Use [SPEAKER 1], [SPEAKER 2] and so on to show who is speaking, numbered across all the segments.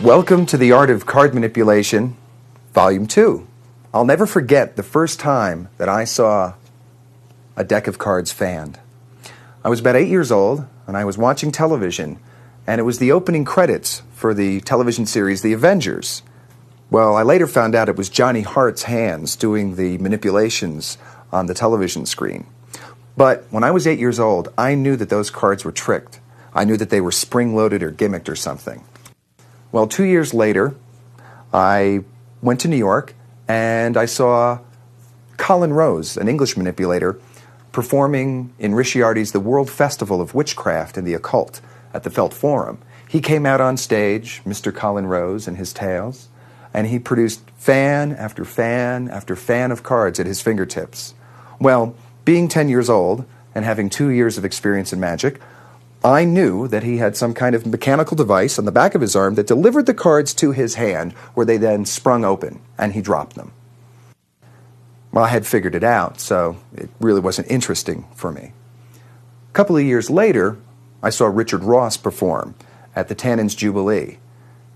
[SPEAKER 1] Welcome to the Art of Card Manipulation, Volume 2. I'll never forget the first time that I saw a deck of cards fanned. I was about 8 years old, and I was watching television, and it was the opening credits for the television series The Avengers. Well, I later found out it was Johnny Hart's hands doing the manipulations on the television screen. But when I was 8 years old, I knew that those cards were tricked. I knew that they were spring-loaded or gimmicked or something. Well, 2 years later, I went to New York and I saw Colin Rose, an English manipulator, performing in Ricciardi's The World Festival of Witchcraft and the Occult at the Felt Forum. He came out on stage, Mr. Colin Rose and his tales, and he produced fan after fan after fan of cards at his fingertips. Well, being 10 years old and having 2 years of experience in magic, I knew that he had some kind of mechanical device on the back of his arm that delivered the cards to his hand, where they then sprung open, and he dropped them. Well, I had figured it out, so it really wasn't interesting for me. A couple of years later, I saw Richard Ross perform at the Tannins Jubilee,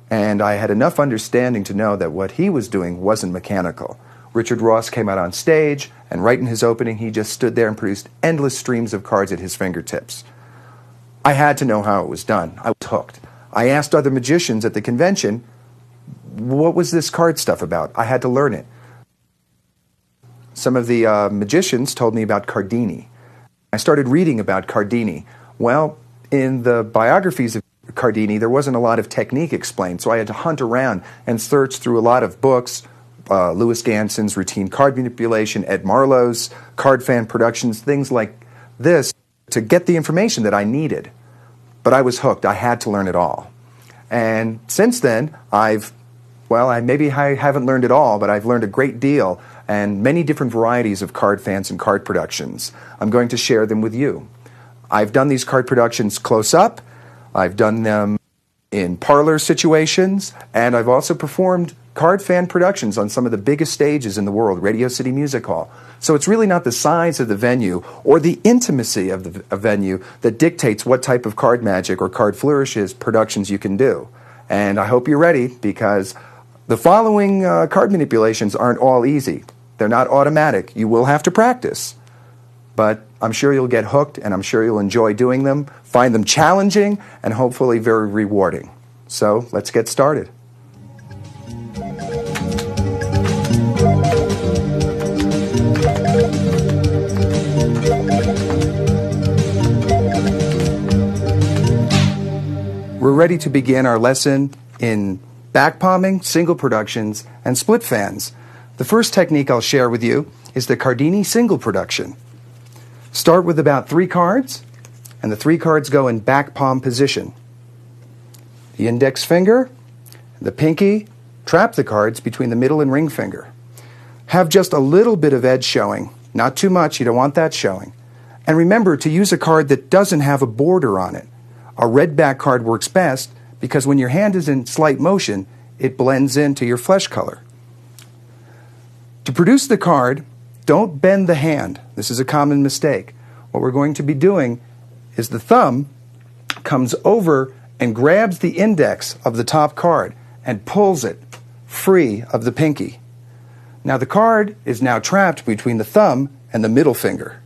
[SPEAKER 1] and I had enough understanding to know that what he was doing wasn't mechanical. Richard Ross came out on stage, and right in his opening, he just stood there and produced endless streams of cards at his fingertips. I had to know how it was done. I was hooked. I asked other magicians at the convention, what was this card stuff about? I had to learn it. Some of the magicians told me about Cardini. I started reading about Cardini. Well, in the biographies of Cardini, there wasn't a lot of technique explained, so I had to hunt around and search through a lot of books, Louis Ganson's Routine Card Manipulation, Ed Marlowe's Card Fan Productions, things like this, to get the information that I needed. But I was hooked. I had to learn it all. And since then, I haven't learned it all, but I've learned a great deal and many different varieties of card fans and card productions. I'm going to share them with you. I've done these card productions close up. I've done them in parlor situations, and I've also performed card fan productions on some of the biggest stages in the world, Radio City Music Hall. So it's really not the size of the venue or the intimacy of the venue that dictates what type of card magic or card flourishes productions you can do. And I hope you're ready, because the following card manipulations aren't all easy. They're not automatic. You will have to practice. But I'm sure you'll get hooked, and I'm sure you'll enjoy doing them, find them challenging, and hopefully very rewarding. So let's get started. We're ready to begin our lesson in back palming, single productions, and split fans. The first technique I'll share with you is the Cardini single production. Start with about 3 cards, and the 3 cards go in back palm position. The index finger, the pinky, trap the cards between the middle and ring finger. Have just a little bit of edge showing, not too much, you don't want that showing. And remember to use a card that doesn't have a border on it. A red back card works best because when your hand is in slight motion, it blends into your flesh color. To produce the card, don't bend the hand. This is a common mistake. What we're going to be doing is the thumb comes over and grabs the index of the top card and pulls it free of the pinky. Now the card is now trapped between the thumb and the middle finger.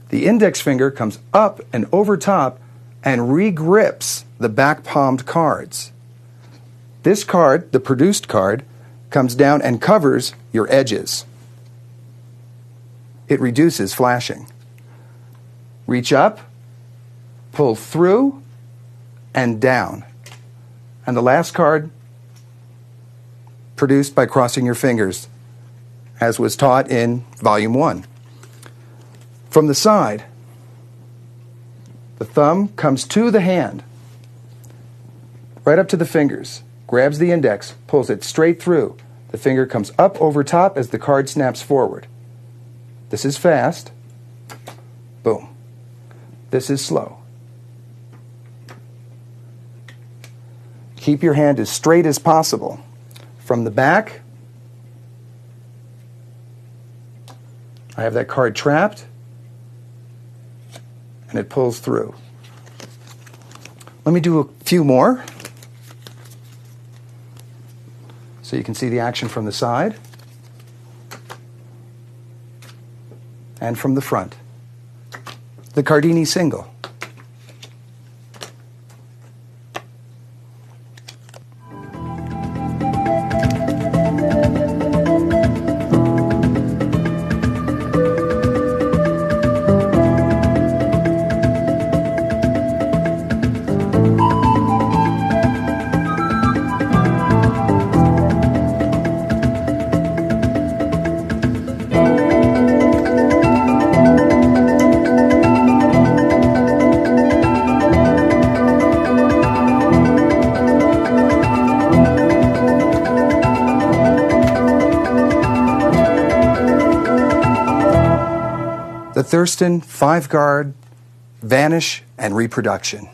[SPEAKER 1] The index finger comes up and over top and re-grips the back-palmed cards. This card, the produced card, comes down and covers your edges. It reduces flashing. Reach up, pull through, and down. And the last card, produced by crossing your fingers, as was taught in Volume 1. From the side, the thumb comes to the hand, right up to the fingers, grabs the index, pulls it straight through. The finger comes up over top as the card snaps forward. This is fast. Boom. This is slow. Keep your hand as straight as possible. From the back, I have that card trapped, and it pulls through. Let me do a few more. so you can see the action from the side and from the front. The Cardini single. The Thurston 5-card Vanish and Reproduction.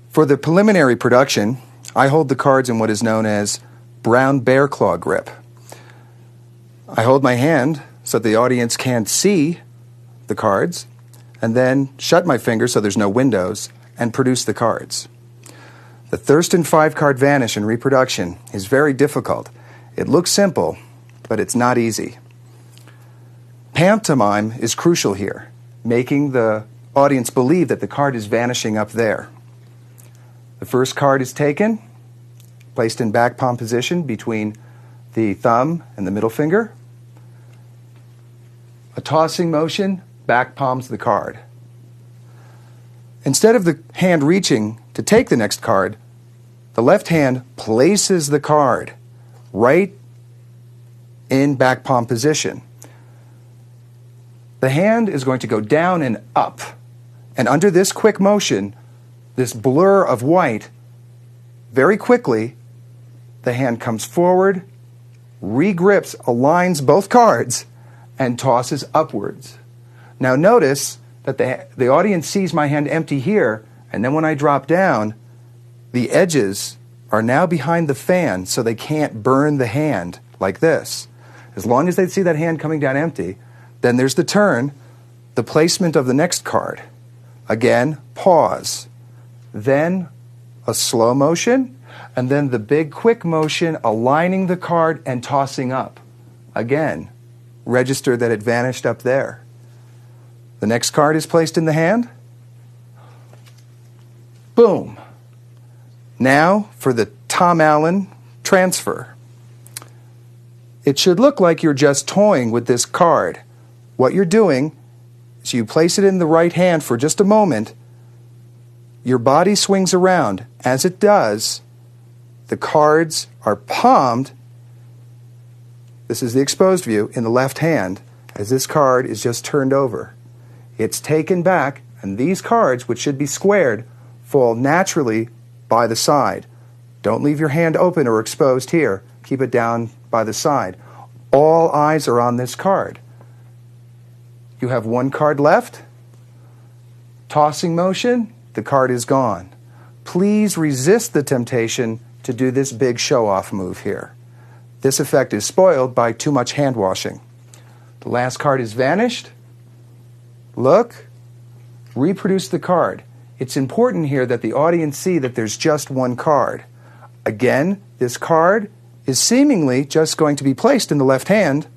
[SPEAKER 1] For the preliminary production, I hold the cards in what is known as brown bear claw grip. I hold my hand so the audience can't see the cards, and then shut my fingers so there's no windows, and produce the cards. The Thurston 5-card Vanish and Reproduction is very difficult. It looks simple, but it's not easy. Pantomime is crucial here, making the audience believe that the card is vanishing up there. The first card is taken, placed in back palm position between the thumb and the middle finger. A tossing motion, back palms the card. Instead of the hand reaching to take the next card, the left hand places the card right in back palm position. The hand is going to go down and up, and under this quick motion, this blur of white, very quickly, the hand comes forward, regrips, aligns both cards, and tosses upwards. Now notice that the audience sees my hand empty here, and then when I drop down, the edges are now behind the fan, so they can't burn the hand like this. As long as they see that hand coming down empty, then there's the turn, the placement of the next card. Again, pause. Then a slow motion, and then the big quick motion, aligning the card and tossing up. Again, register that it vanished up there. The next card is placed in the hand. Boom. Now for the Tom Allen transfer. It should look like you're just toying with this card. What you're doing is you place it in the right hand for just a moment. Your body swings around. As it does, the cards are palmed. This is the exposed view in the left hand as this card is just turned over. It's taken back, and these cards, which should be squared, fall naturally by the side. Don't leave your hand open or exposed here. Keep it down by the side. All eyes are on this card. You have one card left. Tossing motion, the card is gone. Please resist the temptation to do this big show-off move here. This effect is spoiled by too much hand washing. The last card is vanished. Look, reproduce the card. It's important here that the audience see that there's just one card. Again, this card is seemingly just going to be placed in the left hand,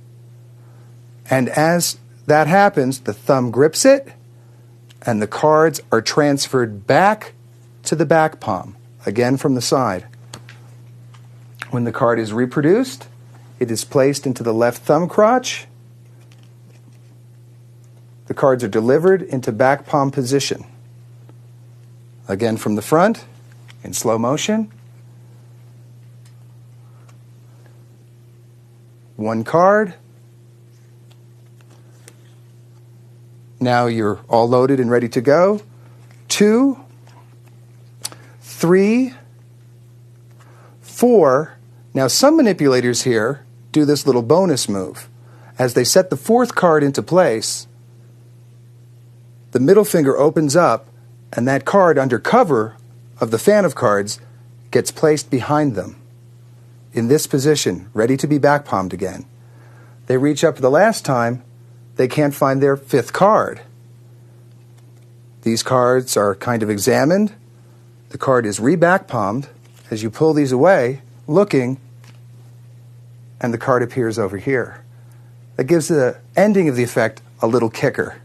[SPEAKER 1] and as that happens, the thumb grips it, and the cards are transferred back to the back palm, again from the side. When the card is reproduced, it is placed into the left thumb crotch. The cards are delivered into back palm position. Again from the front, in slow motion. One card. Now you're all loaded and ready to go. 2, 3, 4. Now some manipulators here do this little bonus move. As they set the fourth card into place, the middle finger opens up, and that card under cover of the fan of cards gets placed behind them in this position, ready to be back palmed again. They reach up for the last time, they can't find their fifth card. These cards are kind of examined. The card is re-back palmed. As you pull these away, looking, and the card appears over here. That gives the ending of the effect a little kicker.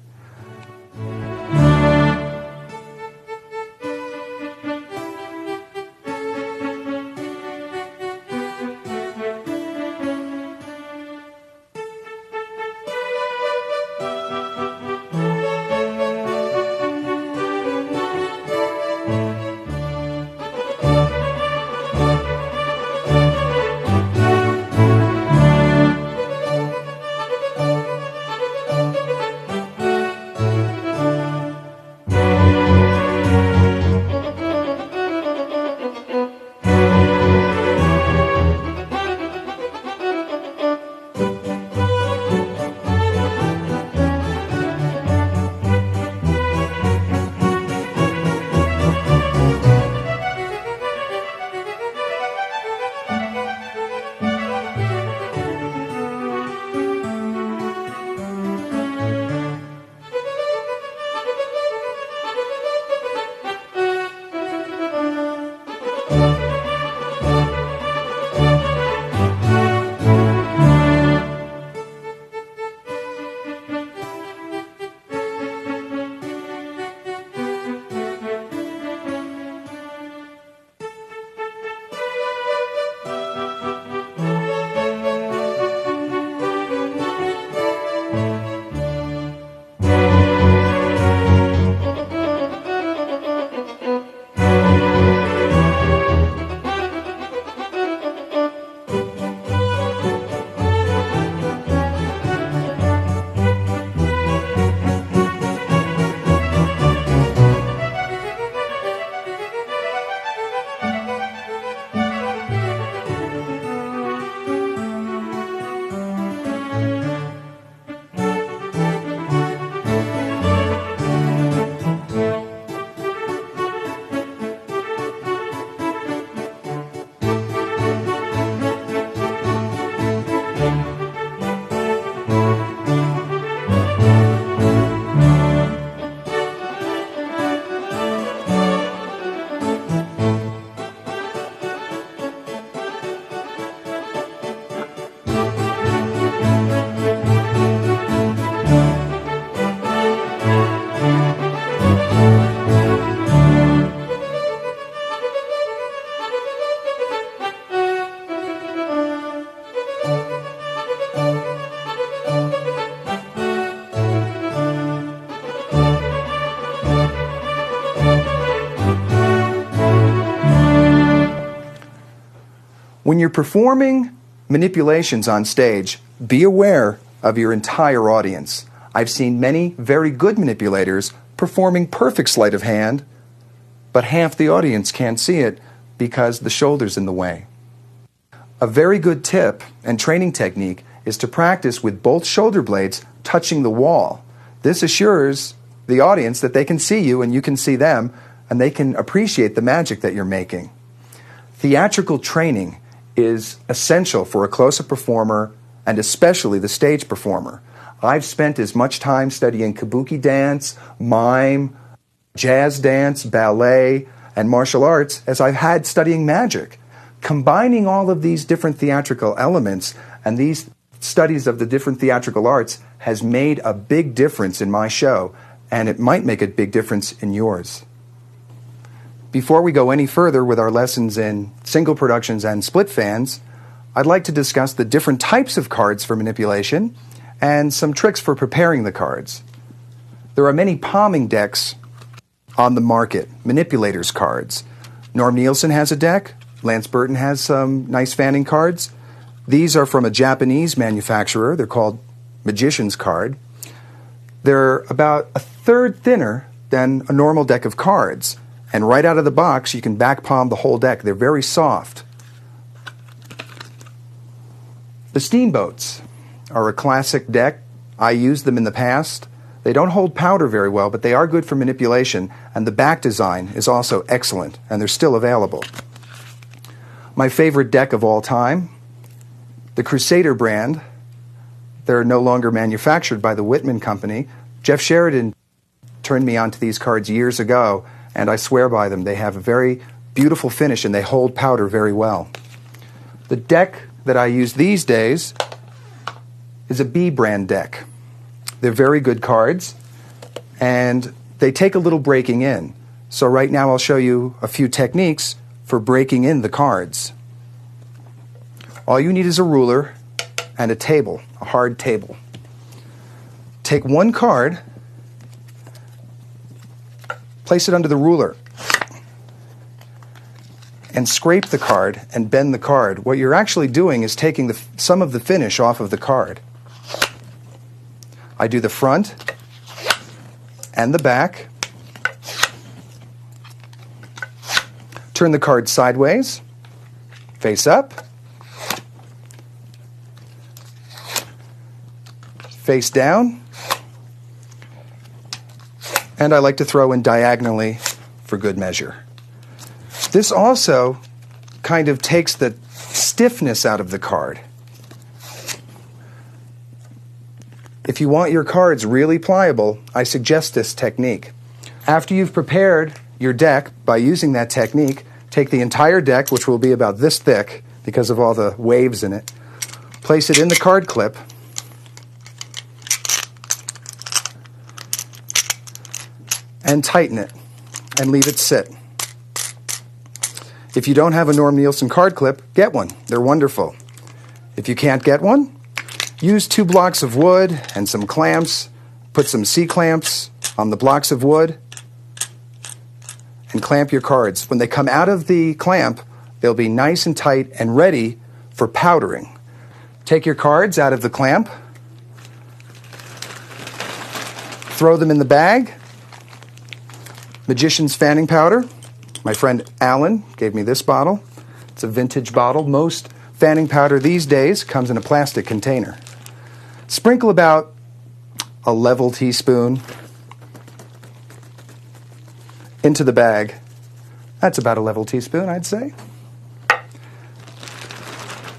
[SPEAKER 1] When you're performing manipulations on stage, be aware of your entire audience. I've seen many very good manipulators performing perfect sleight of hand, but half the audience can't see it because the shoulder's in the way. A very good tip and training technique is to practice with both shoulder blades touching the wall. This assures the audience that they can see you and you can see them, and they can appreciate the magic that you're making. Theatrical training is essential for a close-up performer and especially the stage performer. I've spent as much time studying kabuki dance, mime, jazz dance, ballet, and martial arts as I've had studying magic. Combining all of these different theatrical elements and these studies of the different theatrical arts has made a big difference in my show, and it might make a big difference in yours. Before we go any further with our lessons in single productions and split fans, I'd like to discuss the different types of cards for manipulation and some tricks for preparing the cards. There are many palming decks on the market, manipulators cards. Norm Nielsen has a deck. Lance Burton has some nice fanning cards. These are from a Japanese manufacturer. They're called Magician's card. They're about a third thinner than a normal deck of cards. And right out of the box, you can back palm the whole deck. They're very soft. The Steamboats are a classic deck. I used them in the past. They don't hold powder very well, but they are good for manipulation, and the back design is also excellent, and they're still available. My favorite deck of all time, the Crusader brand. They're no longer manufactured by the Whitman Company. Jeff Sheridan turned me onto these cards years ago, and I swear by them. They have a very beautiful finish, and they hold powder very well. The deck that I use these days is a B brand deck. They're very good cards, and they take a little breaking in. So right now I'll show you a few techniques for breaking in the cards. All you need is a ruler and a table, a hard table. Take one card, place it under the ruler, and scrape the card and bend the card. What you're actually doing is taking some of the finish off of the card. I do the front and the back. Turn the card sideways, face up, face down, and I like to throw in diagonally for good measure. This also kind of takes the stiffness out of the card. If you want your cards really pliable, I suggest this technique. After you've prepared your deck by using that technique, take the entire deck, which will be about this thick because of all the waves in it, place it in the card clip, and tighten it and leave it sit. If you don't have a Norm Nielsen card clip, get one. They're wonderful. If you can't get one, use 2 blocks of wood and some clamps. Put some C-clamps on the blocks of wood and clamp your cards. When they come out of the clamp, they'll be nice and tight and ready for powdering. Take your cards out of the clamp, throw them in the bag. Magician's fanning powder. My friend Alan gave me this bottle. It's a vintage bottle. Most fanning powder these days comes in a plastic container. Sprinkle about a level teaspoon into the bag. That's about a level teaspoon, I'd say.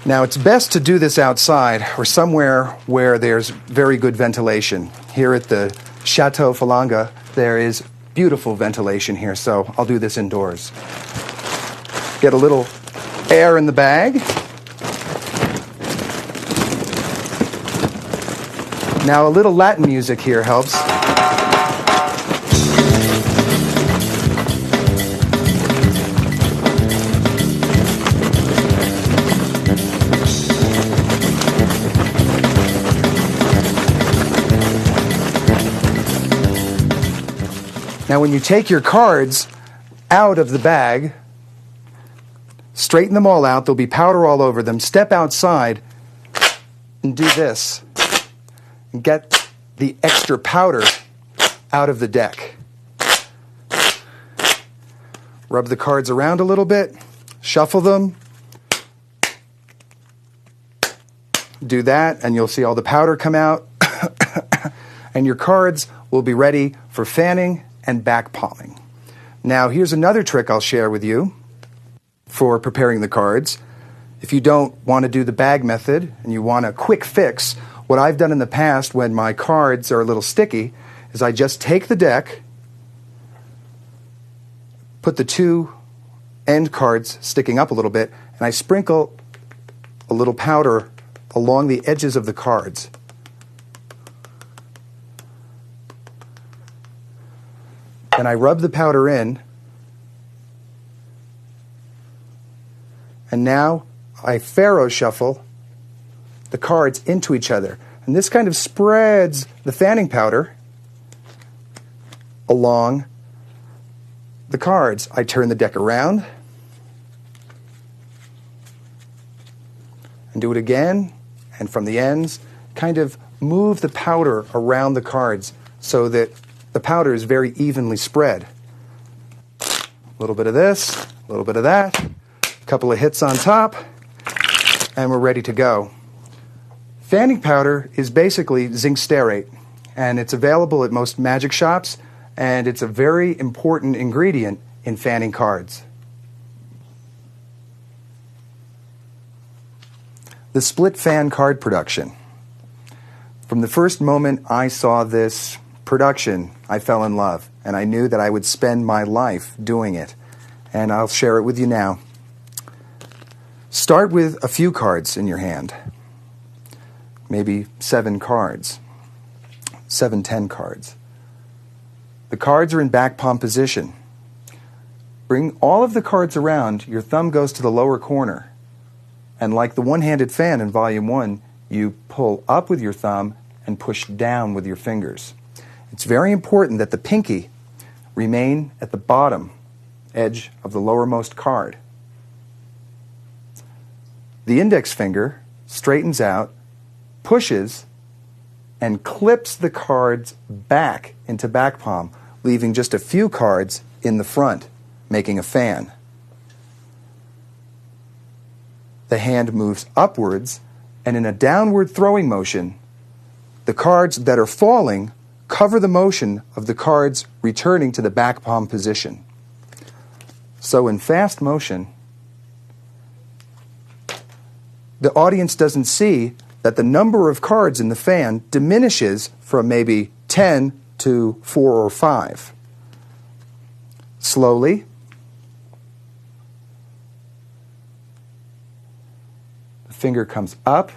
[SPEAKER 1] Now, it's best to do this outside or somewhere where there's very good ventilation. Here at the Chateau Falanga, there is beautiful ventilation here, so I'll do this indoors. Get a little air in the bag. Now, a little Latin music here helps. Now, when you take your cards out of the bag, straighten them all out. There'll be powder all over them. Step outside and do this. And get the extra powder out of the deck. Rub the cards around a little bit. Shuffle them. Do that, and you'll see all the powder come out. And your cards will be ready for fanning and back palming. Now, here's another trick I'll share with you for preparing the cards. If you don't want to do the bag method and you want a quick fix, what I've done in the past when my cards are a little sticky is I just take the deck, put the 2 end cards sticking up a little bit, and I sprinkle a little powder along the edges of the cards. Then I rub the powder in, and now I faro shuffle the cards into each other. And this kind of spreads the fanning powder along the cards. I turn the deck around and do it again, and from the ends, kind of move the powder around the cards so that the powder is very evenly spread. A little bit of this, a little bit of that, a couple of hits on top, and we're ready to go. Fanning powder is basically zinc stearate, and it's available at most magic shops, and it's a very important ingredient in fanning cards. The split fan card production. From the first moment I saw this production, I fell in love, and I knew that I would spend my life doing it, and I'll share it with you now. Start with a few cards in your hand, maybe 7 cards, 7, 10 cards. The cards are in back palm position. Bring all of the cards around, your thumb goes to the lower corner, and like the one-handed fan in Volume 1, you pull up with your thumb and push down with your fingers. It's very important that the pinky remain at the bottom edge of the lowermost card. The index finger straightens out, pushes, and clips the cards back into back palm, leaving just a few cards in the front, making a fan. The hand moves upwards, and in a downward throwing motion, the cards that are falling cover the motion of the cards returning to the back palm position. So in fast motion, the audience doesn't see that the number of cards in the fan diminishes from maybe 10 to 4 or 5. Slowly, the finger comes up.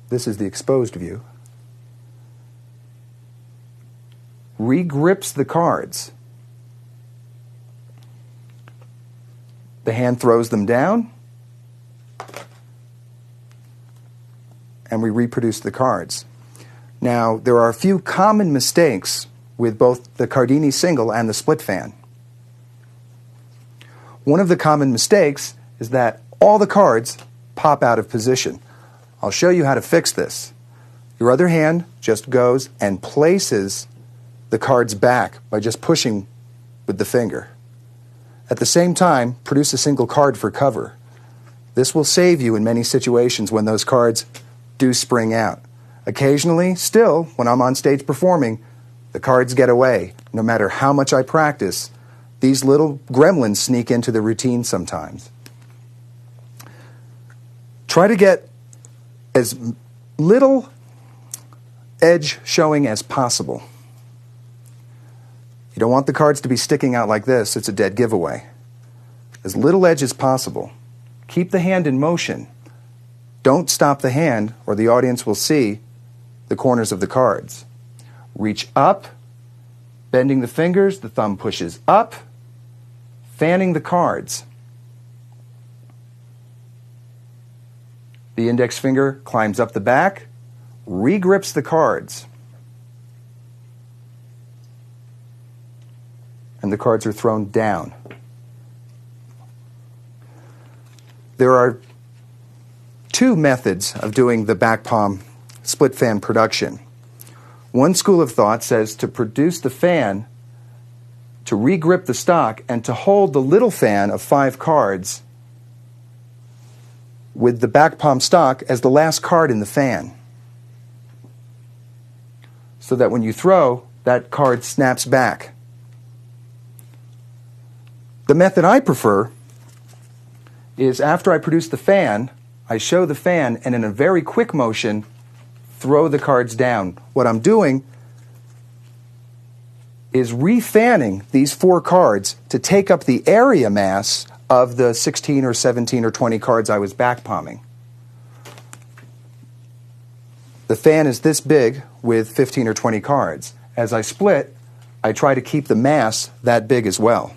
[SPEAKER 1] This is the exposed view. Regrips the cards. The hand throws them down, and we reproduce the cards. Now, there are a few common mistakes with both the Cardini single and the split fan. One of the common mistakes is that all the cards pop out of position. I'll show you how to fix this. Your other hand just goes and places the cards back by just pushing with the finger. At the same time, produce a single card for cover. This will save you in many situations when those cards do spring out. Occasionally, still, when I'm on stage performing, the cards get away. No matter how much I practice, these little gremlins sneak into the routine sometimes. Try to get as little edge showing as possible. You don't want the cards to be sticking out like this. It's a dead giveaway. As little edge as possible. Keep the hand in motion. Don't stop the hand, or the audience will see the corners of the cards. Reach up, bending the fingers, the thumb pushes up, fanning the cards. The index finger climbs up the back, regrips the cards, and the cards are thrown down. There are 2 methods of doing the back palm split fan production. One school of thought says to produce the fan, to regrip the stock, and to hold the little fan of 5 cards with the back palm stock as the last card in the fan, so that when you throw, that card snaps back. The method I prefer is after I produce the fan, I show the fan and in a very quick motion throw the cards down. What I'm doing is re-fanning these 4 cards to take up the area mass of the 16 or 17 or 20 cards I was back palming. The fan is this big with 15 or 20 cards. As I split, I try to keep the mass that big as well.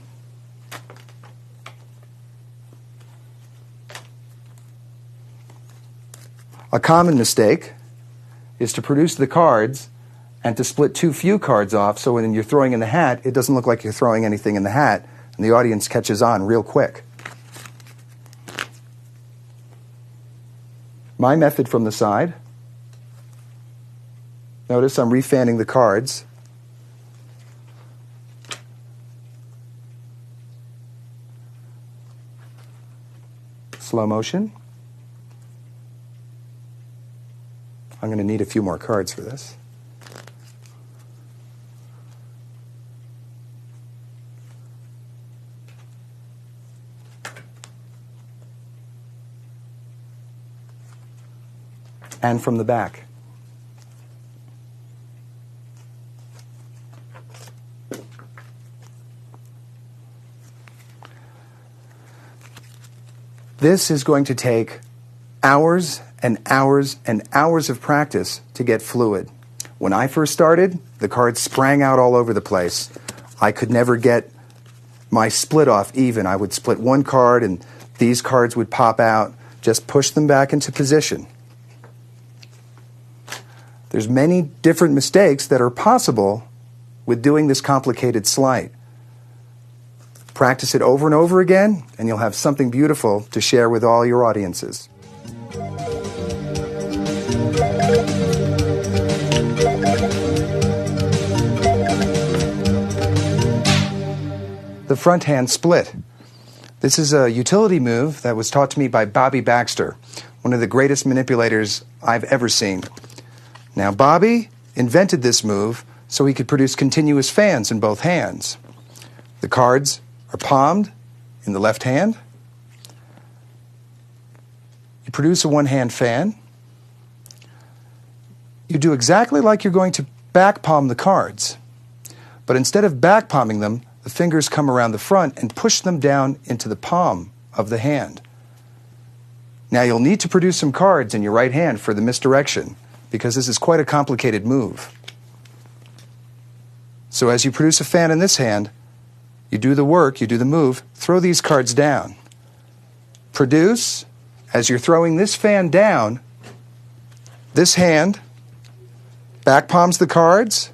[SPEAKER 1] A common mistake is to produce the cards and to split too few cards off, so when you're throwing in the hat, it doesn't look like you're throwing anything in the hat, and the audience catches on real quick. My method from the side. Notice I'm re-fanning the cards. Slow motion. I'm going to need a few more cards for this. And from the back. This is going to take hours and hours and hours of practice to get fluid. When I first started, the cards sprang out all over the place. I could never get my split off even. I would split one card and these cards would pop out. Just push them back into position. There's many different mistakes that are possible with doing this complicated sleight. Practice it over and over again, and you'll have something beautiful to share with all your audiences. The front hand split. This is a utility move that was taught to me by Bobby Baxter, one of the greatest manipulators I've ever seen. Now, Bobby invented this move so he could produce continuous fans in both hands. The cards are palmed in the left hand. You produce a one-hand fan. You do exactly like you're going to back palm the cards, but instead of back palming them, the fingers come around the front and push them down into the palm of the hand. Now, you'll need to produce some cards in your right hand for the misdirection, because this is quite a complicated move. So as you produce a fan in this hand, you do the work, you do the move, throw these cards down. Produce, as you're throwing this fan down, this hand back palms the cards,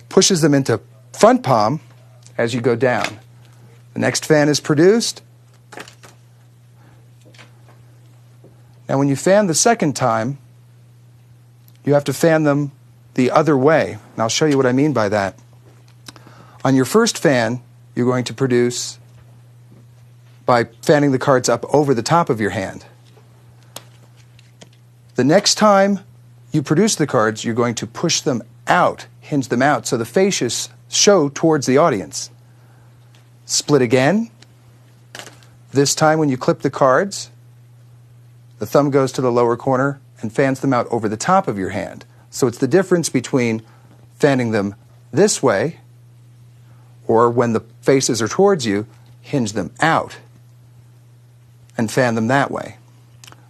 [SPEAKER 1] pushes them into front palm as you go down. The next fan is produced. Now when you fan the second time, you have to fan them the other way. And I'll show you what I mean by that. On your first fan, you're going to produce by fanning the cards up over the top of your hand. The next time you produce the cards, you're going to push them out, hinge them out, so the faces show towards the audience. Split again. This time when you clip the cards, the thumb goes to the lower corner and fans them out over the top of your hand. So it's the difference between fanning them this way, or when the faces are towards you, hinge them out and fan them that way.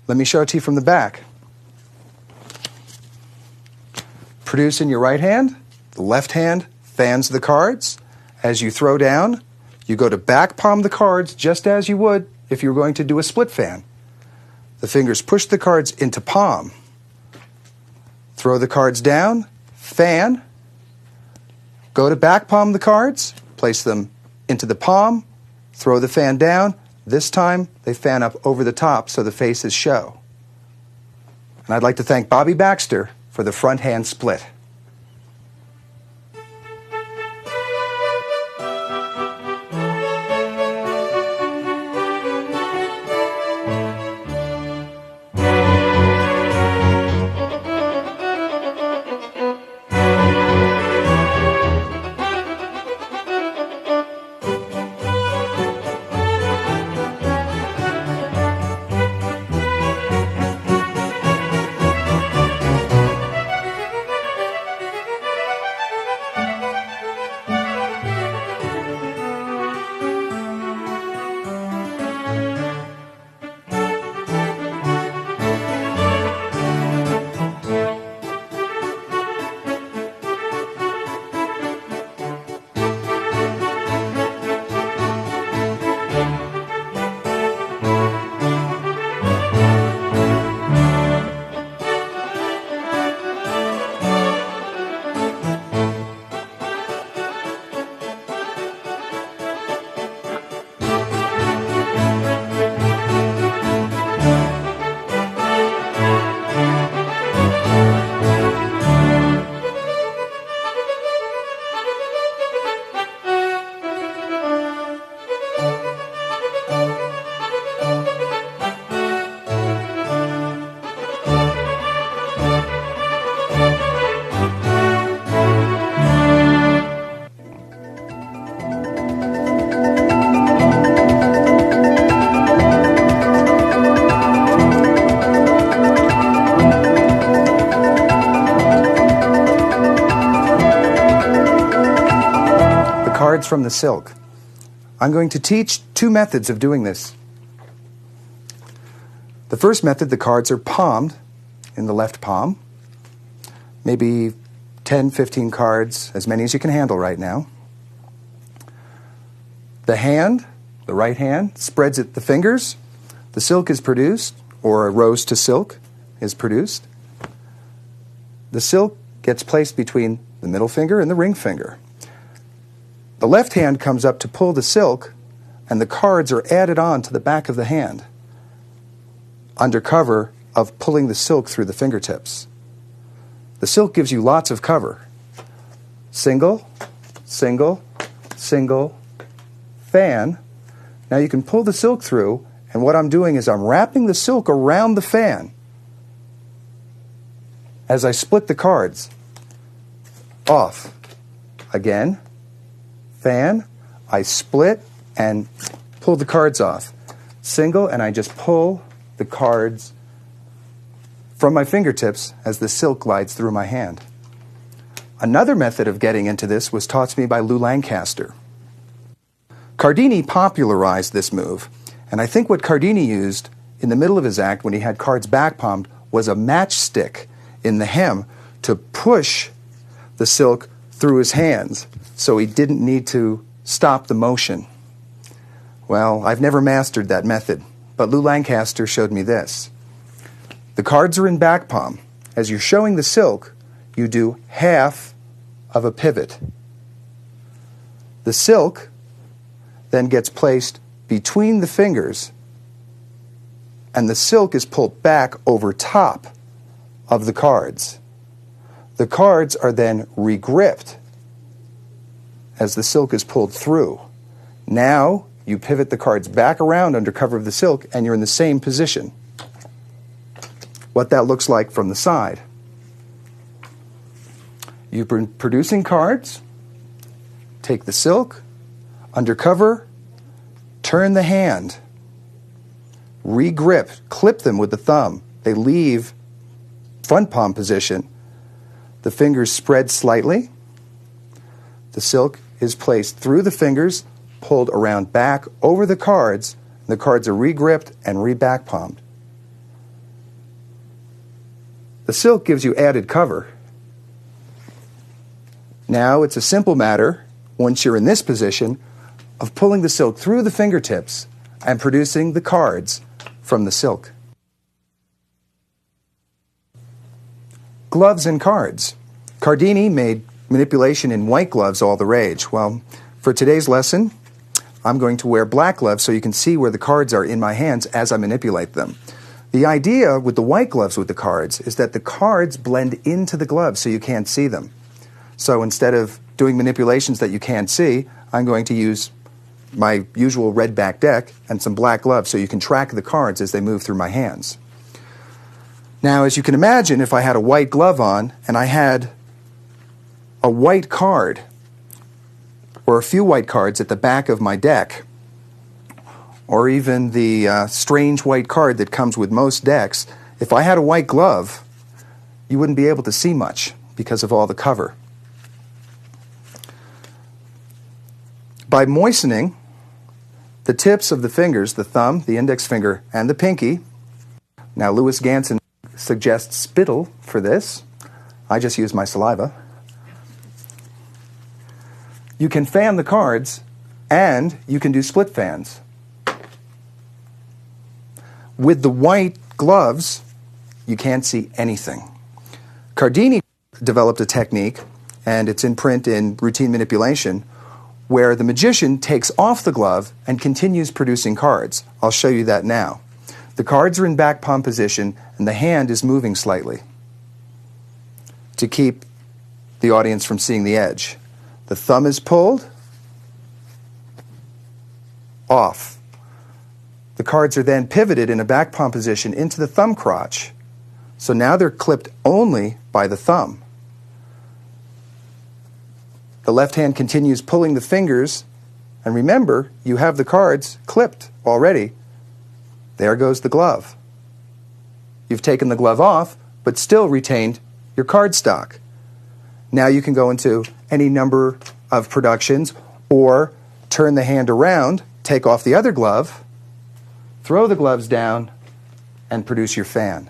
[SPEAKER 1] Let me show it to you from the back. Produce in your right hand. The left hand fans the cards. As you throw down, you go to back palm the cards just as you would if you were going to do a split fan. The fingers push the cards into palm. Throw the cards down, fan, go to back palm the cards, place them into the palm, throw the fan down. This time they fan up over the top so the faces show. And I'd like to thank Bobby Baxter for the front hand split. Cards from the silk. I'm going to teach two methods of doing this. The first method, the cards are palmed in the left palm. Maybe 10, 15 cards, as many as you can handle right now. The hand, the right hand, spreads the fingers. The silk is produced, or a rose to silk is produced. The silk gets placed between the middle finger and the ring finger. The left hand comes up to pull the silk, and the cards are added on to the back of the hand, under cover of pulling the silk through the fingertips. The silk gives you lots of cover. Single, single, single, fan. Now you can pull the silk through, and what I'm doing is I'm wrapping the silk around the fan as I split the cards. Off. Again. Fan. I split and pull the cards off. Single, and I just pull the cards from my fingertips as the silk glides through my hand. Another method of getting into this was taught to me by Lou Lancaster. Cardini popularized this move, and I think what Cardini used in the middle of his act when he had cards back palmed was a matchstick in the hem to push the silk through his hands so he didn't need to stop the motion. Well, I've never mastered that method, but Lou Lancaster showed me this. The cards are in back palm. As you're showing the silk, you do half of a pivot. The silk then gets placed between the fingers, and the silk is pulled back over top of the cards. The cards are then regripped as the silk is pulled through. Now you pivot the cards back around under cover of the silk, and you're in the same position. What that looks like from the side. You've been producing cards, take the silk, under cover, turn the hand, regrip, clip them with the thumb. They leave front palm position. The fingers spread slightly. The silk is placed through the fingers, pulled around back over the cards. The cards are regripped and re-back palmed. The silk gives you added cover. Now it's a simple matter, once you're in this position, of pulling the silk through the fingertips and producing the cards from the silk. Gloves and cards. Cardini made manipulation in white gloves all the rage. Well, for today's lesson, I'm going to wear black gloves so you can see where the cards are in my hands as I manipulate them. The idea with the white gloves with the cards is that the cards blend into the gloves so you can't see them. So instead of doing manipulations that you can't see, I'm going to use my usual red back deck and some black gloves so you can track the cards as they move through my hands. Now, as you can imagine, if I had a white glove on and I had a white card or a few white cards at the back of my deck, or even the strange white card that comes with most decks, if I had a white glove, you wouldn't be able to see much because of all the cover. By moistening the tips of the fingers, the thumb, the index finger, and the pinky, now Louis Ganson suggests spittle for this. I just use my saliva. You can fan the cards, and you can do split fans. With the white gloves, you can't see anything. Cardini developed a technique, and it's in print in Routine Manipulation, where the magician takes off the glove and continues producing cards. I'll show you that now. The cards are in back palm position, and the hand is moving slightly to keep the audience from seeing the edge. The thumb is pulled off. The cards are then pivoted in a back palm position into the thumb crotch. So now they're clipped only by the thumb. The left hand continues pulling the fingers, and remember, you have the cards clipped already. There goes the glove. You've taken the glove off, but still retained your card stock. Now you can go into any number of productions, or turn the hand around, take off the other glove, throw the gloves down, and produce your fan.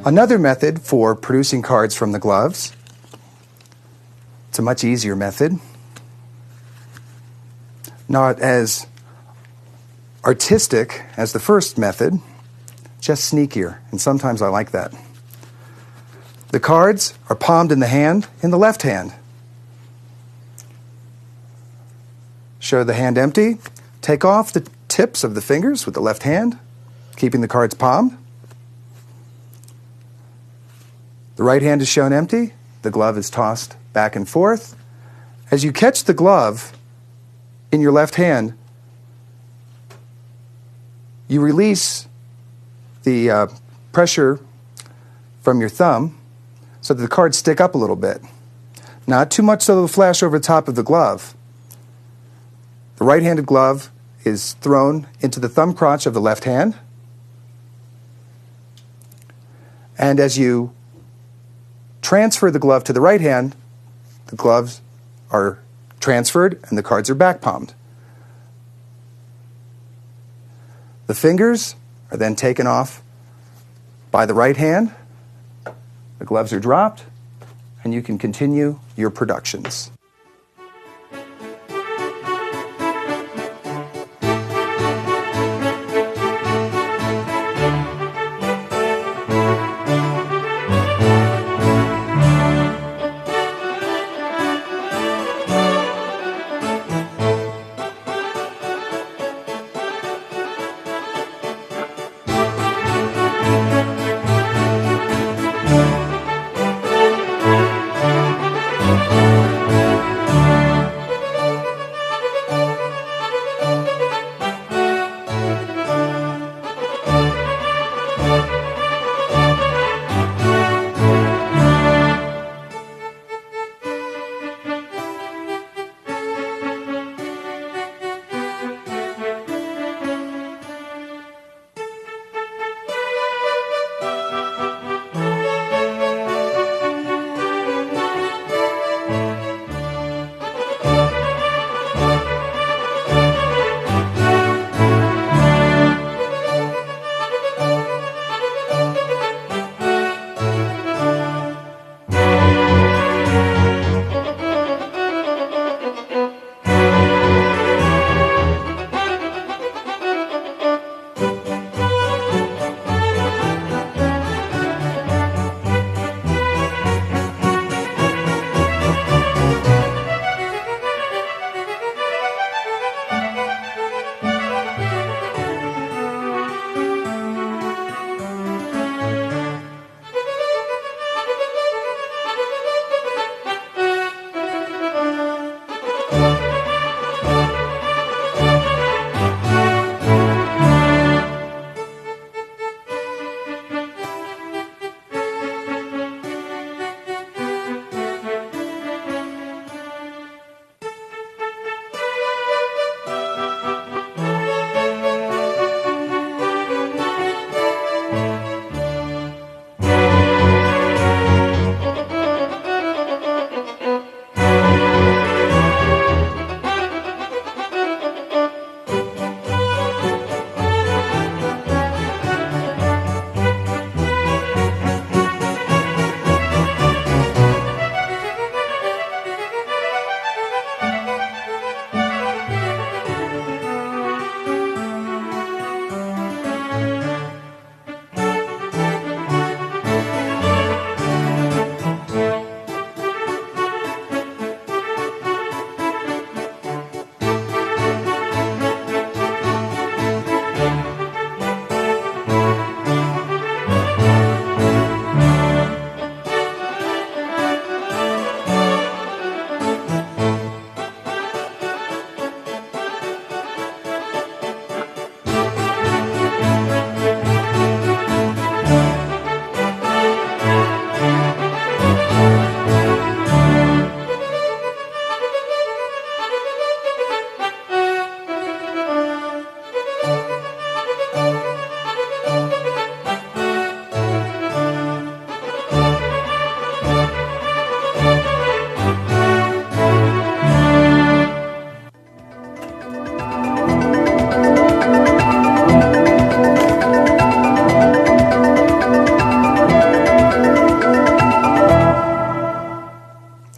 [SPEAKER 1] Another method for producing cards from the gloves, it's a much easier method, not as artistic as the first method, just sneakier, and sometimes I like that. The cards are palmed in the hand, in the left hand. Show the hand empty, take off the tips of the fingers with the left hand, keeping the cards palmed. The right hand is shown empty, the glove is tossed back and forth. As you catch the glove in your left hand, you release the pressure from your thumb so that the cards stick up a little bit. Not too much so they'll flash over the top of the glove. The right-handed glove is thrown into the thumb crotch of the left hand. And as you transfer the glove to the right hand, the gloves are transferred and the cards are back palmed. The fingers are then taken off by the right hand, the gloves are dropped, and you can continue your productions.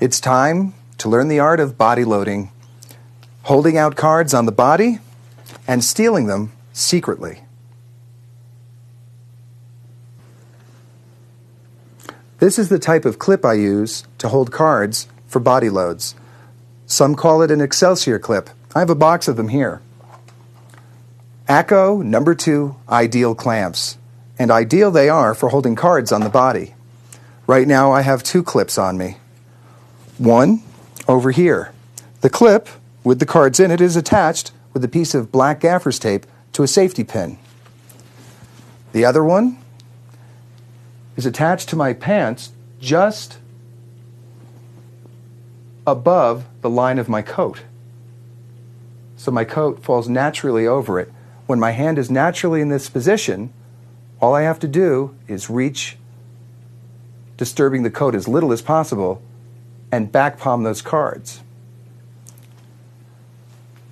[SPEAKER 1] It's time to learn the art of body loading, holding out cards on the body and stealing them secretly. This is the type of clip I use to hold cards for body loads. Some call it an Excelsior clip. I have a box of them here. ACO number 2 ideal clamps, and ideal they are for holding cards on the body. Right now I have 2 clips on me. One over here. The clip with the cards in it is attached with a piece of black gaffer's tape to a safety pin. The other one is attached to my pants just above the line of my coat. So my coat falls naturally over it. When my hand is naturally in this position, all I have to do is reach, disturbing the coat as little as possible, and back palm those cards.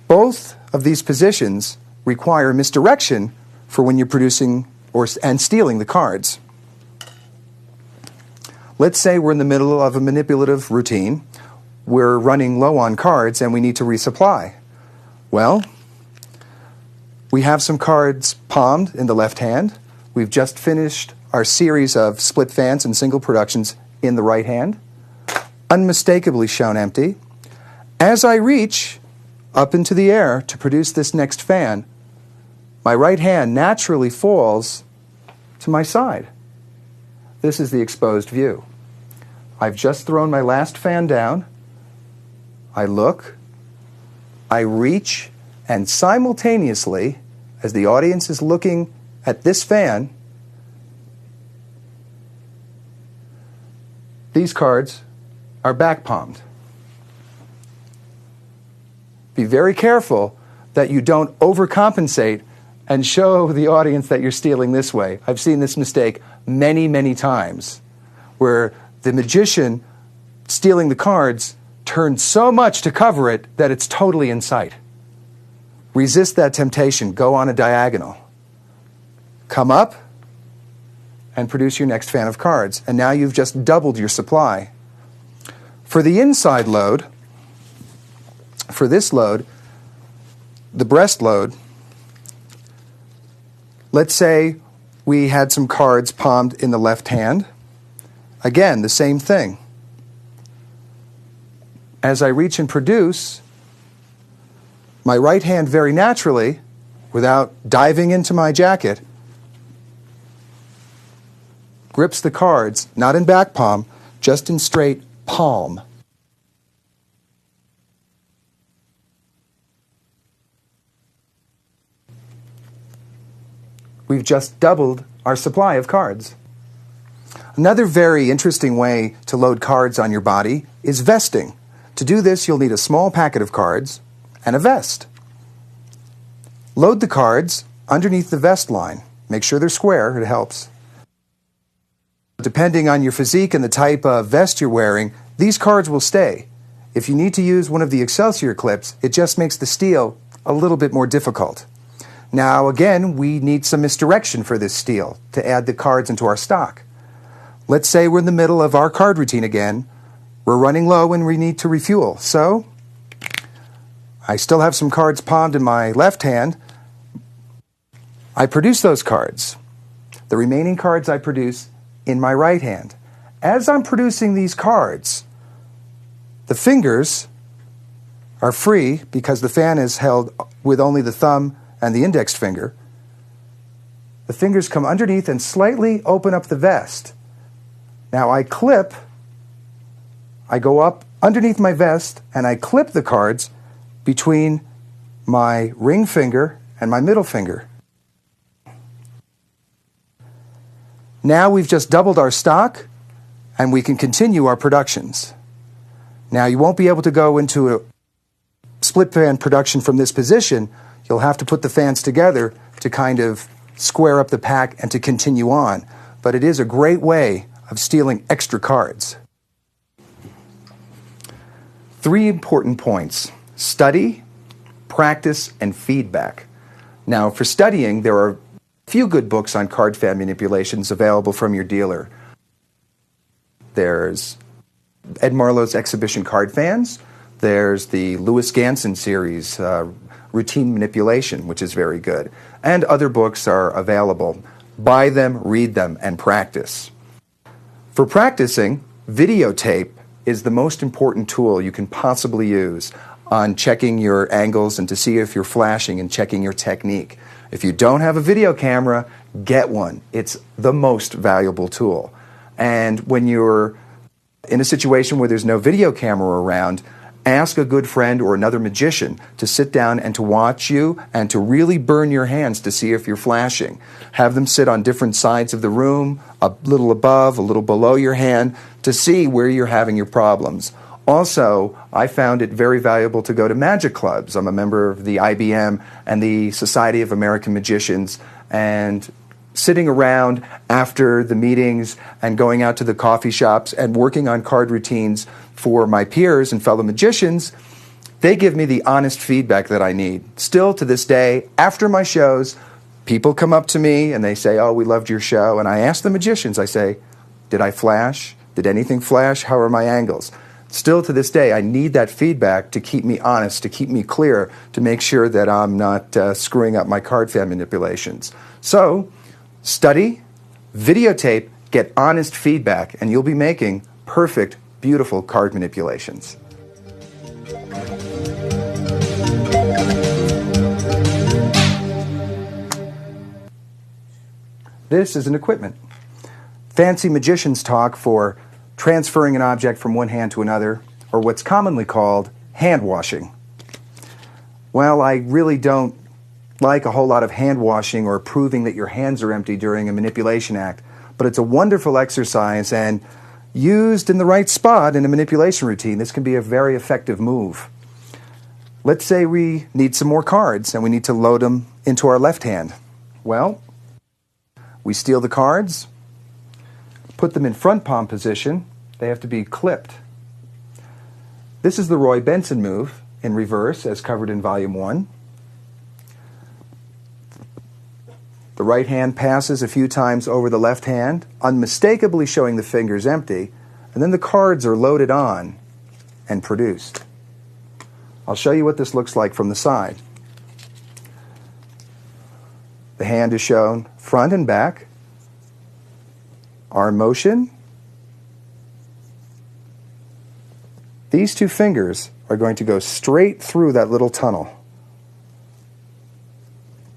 [SPEAKER 1] Both of these positions require misdirection for when you're producing and stealing the cards. Let's say we're in the middle of a manipulative routine. We're running low on cards and we need to resupply. Well, we have some cards palmed in the left hand. We've just finished our series of split fans and single productions in the right hand, unmistakably shown empty. As I reach up into the air to produce this next fan, my right hand naturally falls to my side. This is the exposed view. I've just thrown my last fan down. I look, I reach, and simultaneously, as the audience is looking at this fan, these cards are back palmed. Be very careful that you don't overcompensate and show the audience that you're stealing this way. I've seen this mistake many, many times, where the magician stealing the cards turned so much to cover it that it's totally in sight. Resist that temptation. Go on a diagonal. Come up and produce your next fan of cards. And now you've just doubled your supply. For the inside load, for this load, the breast load, let's say we had some cards palmed in the left hand. Again, the same thing. As I reach and produce, my right hand very naturally, without diving into my jacket, grips the cards, not in back palm, just in straight palm. We've just doubled our supply of cards. Another very interesting way to load cards on your body is vesting. To do this, you'll need a small packet of cards and a vest. Load the cards underneath the vest line. Make sure they're square, it helps. Depending on your physique and the type of vest you're wearing, these cards will stay. If you need to use one of the Excelsior clips, it just makes the steal a little bit more difficult. Now again, we need some misdirection for this steal to add the cards into our stock. Let's say we're in the middle of our card routine again. We're running low and we need to refuel. So, I still have some cards palmed in my left hand. I produce those cards. The remaining cards I produce in my right hand. As I'm producing these cards, the fingers are free because the fan is held with only the thumb and the index finger. The fingers come underneath and slightly open up the vest. Now I go up underneath my vest and I clip the cards between my ring finger and my middle finger. Now we've just doubled our stock and we can continue our productions. Now you won't be able to go into a split fan production from this position. You'll have to put the fans together to kind of square up the pack and to continue on. But it is a great way of stealing extra cards. 3 important points: study, practice, and feedback. Now, for studying, there are a few good books on card fan manipulations available from your dealer. There's Ed Marlowe's exhibition card fans. There's the Louis Ganson series, Routine Manipulation, which is very good. And other books are available. Buy them, read them, and practice. For practicing, videotape is the most important tool you can possibly use on checking your angles and to see if you're flashing and checking your technique. If you don't have a video camera, get one. It's the most valuable tool. And when you're in a situation where there's no video camera around, ask a good friend or another magician to sit down and to watch you and to really burn your hands to see if you're flashing. Have them sit on different sides of the room, a little above, a little below your hand, to see where you're having your problems. Also, I found it very valuable to go to magic clubs. I'm a member of the IBM and the Society of American Magicians, and sitting around after the meetings and going out to the coffee shops and working on card routines for my peers and fellow magicians, they give me the honest feedback that I need. Still to this day, after my shows, people come up to me and they say, "Oh, we loved your show." And I ask the magicians, I say, "Did I flash? Did anything flash? How are my angles?" Still to this day, I need that feedback to keep me honest, to keep me clear, to make sure that I'm not screwing up my card fan manipulations. So, study, videotape, get honest feedback, and you'll be making perfect, beautiful card manipulations. This is an equipment. Fancy magicians talk for transferring an object from one hand to another, or what's commonly called hand washing. Well, I really don't like a whole lot of hand washing or proving that your hands are empty during a manipulation act, but it's a wonderful exercise, and used in the right spot in a manipulation routine, this can be a very effective move. Let's say we need some more cards and we need to load them into our left hand. Well, we steal the cards, put them in front palm position. They have to be clipped. This is the Roy Benson move in reverse, as covered in Volume 1. The right hand passes a few times over the left hand, unmistakably showing the fingers empty, and then the cards are loaded on and produced. I'll show you what this looks like from the side. The hand is shown front and back, arm motion. These two fingers are going to go straight through that little tunnel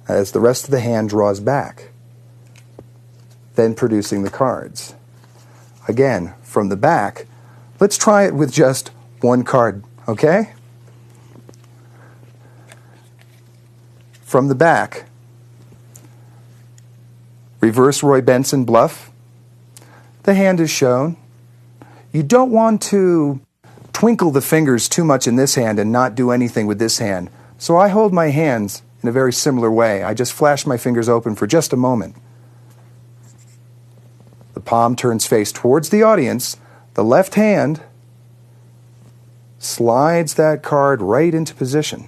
[SPEAKER 1] as the rest of the hand draws back, then producing the cards. Again, from the back, let's try it with just one card, okay? From the back, reverse Roy Benson bluff. The hand is shown. You don't want to twinkle the fingers too much in this hand and not do anything with this hand. So I hold my hands in a very similar way. I just flash my fingers open for just a moment. The palm turns face towards the audience. The left hand slides that card right into position.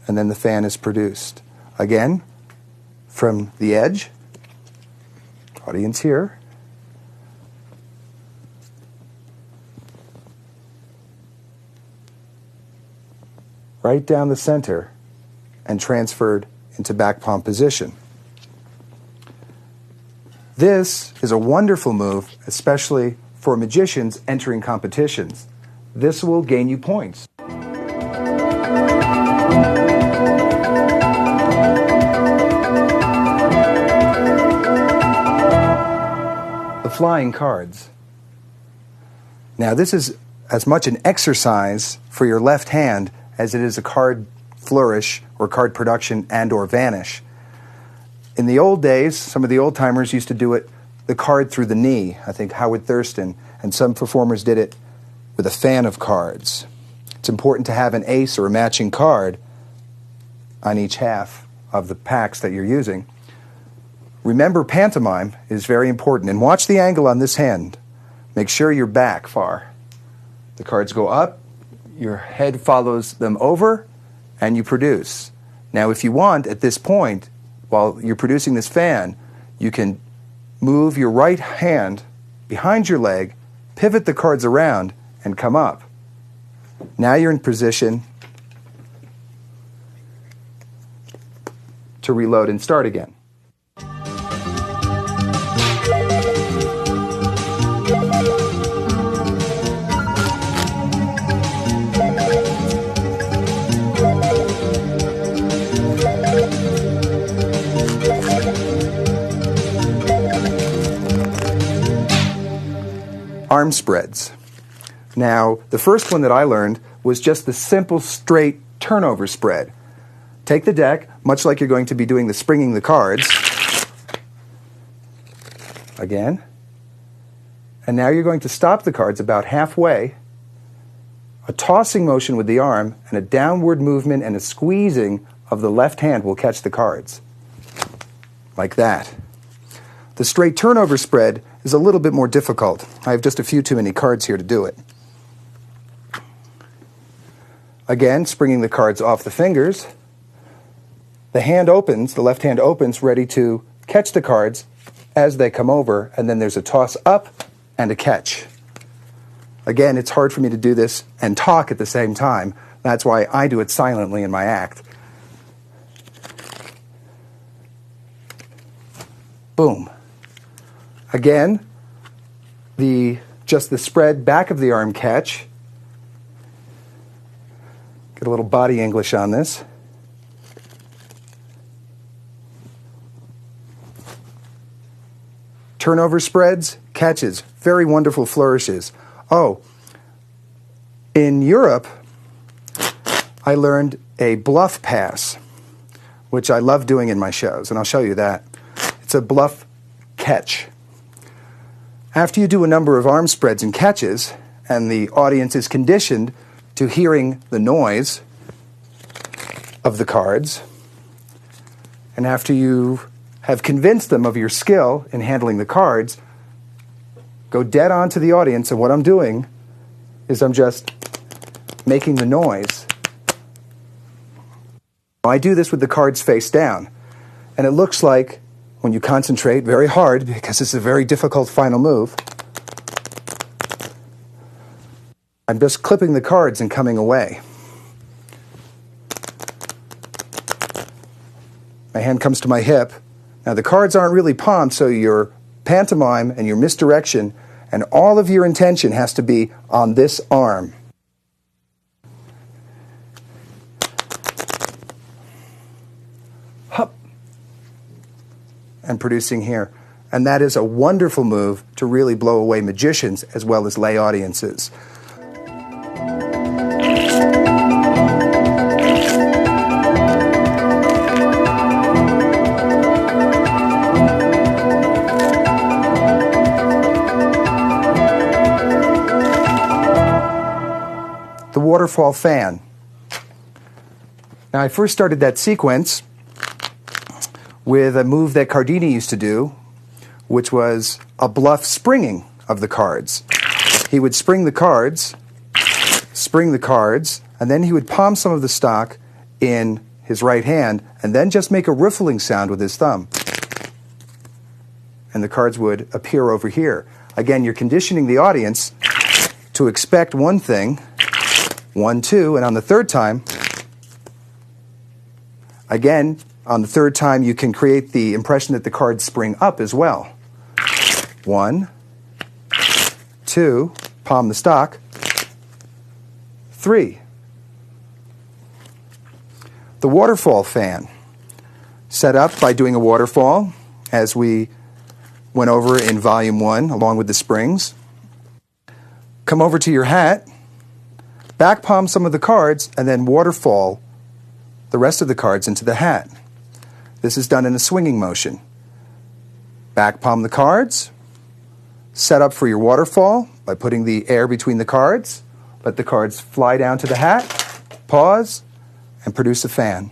[SPEAKER 1] And then the fan is produced. Again, from the edge, audience here, right down the center, and transferred into back palm position. This is a wonderful move, especially for magicians entering competitions. This will gain you points. The flying cards. Now, this is as much an exercise for your left hand as it is a card flourish or card production and or vanish. In the old days, some of the old timers used to do it the card through the knee. I think Howard Thurston and some performers did it with a fan of cards. It's important to have an ace or a matching card on each half of the packs that you're using. Remember, pantomime is very important, and watch the angle on this hand. Make sure you're back far. The cards go up, your head follows them over, and you produce. Now, if you want, at this point, while you're producing this fan, you can move your right hand behind your leg pivot the cards around, and come up. Now you're in position to reload and start again. Arm spreads. Now, the first one that I learned was just the simple straight turnover spread. Take the deck, much like you're going to be doing the springing the cards. Again. And now you're going to stop the cards about halfway. A tossing motion with the arm and a downward movement and a squeezing of the left hand will catch the cards. Like that. The straight turnover spread is a little bit more difficult. I have just a few too many cards here to do it. Again, springing the cards off the fingers. The hand opens, the left hand opens, ready to catch the cards as they come over, and then there's a toss up and a catch. Again, it's hard for me to do this and talk at the same time. That's why I do it silently in my act. Boom. Again, just the spread back of the arm catch. Get a little body English on this. Turnover spreads, catches, very wonderful flourishes. Oh, in Europe, I learned a bluff pass, which I love doing in my shows, and I'll show you that. It's a bluff catch. After you do a number of arm spreads and catches, and the audience is conditioned to hearing the noise of the cards, and after you have convinced them of your skill in handling the cards, go dead on to the audience, and what I'm doing is I'm just making the noise. I do this with the cards face down, and it looks like, when you concentrate very hard, because it's a very difficult final move, I'm just clipping the cards and coming away. My hand comes to my hip. Now the cards aren't really palmed, so your pantomime and your misdirection and all of your intention has to be on this arm. Hup. And producing here. And that is a wonderful move to really blow away magicians as well as lay audiences. The waterfall fan. Now I first started that sequence with a move that Cardini used to do, which was a bluff springing of the cards. He would spring the cards, and then he would palm some of the stock in his right hand, and then just make a riffling sound with his thumb. And the cards would appear over here. Again, you're conditioning the audience to expect one thing, 1, 2, and on the third time, again, on the third time, you can create the impression that the cards spring up as well. 1, 2, palm the stock, 3. The waterfall fan, set up by doing a waterfall, as we went over in Volume 1, along with the springs. Come over to your hat, back palm some of the cards, and then waterfall the rest of the cards into the hat. This is done in a swinging motion. Back palm the cards, set up for your waterfall by putting the air between the cards, let the cards fly down to the hat, pause, and produce a fan.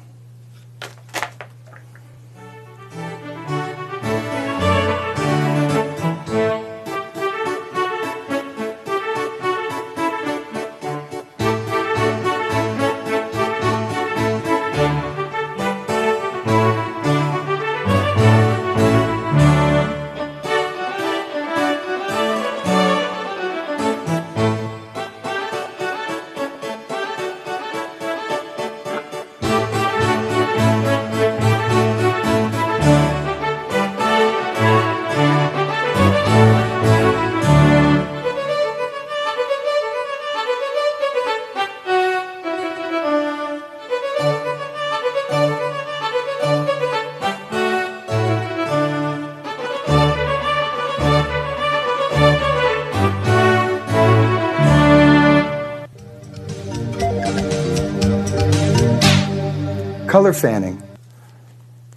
[SPEAKER 1] Color fanning.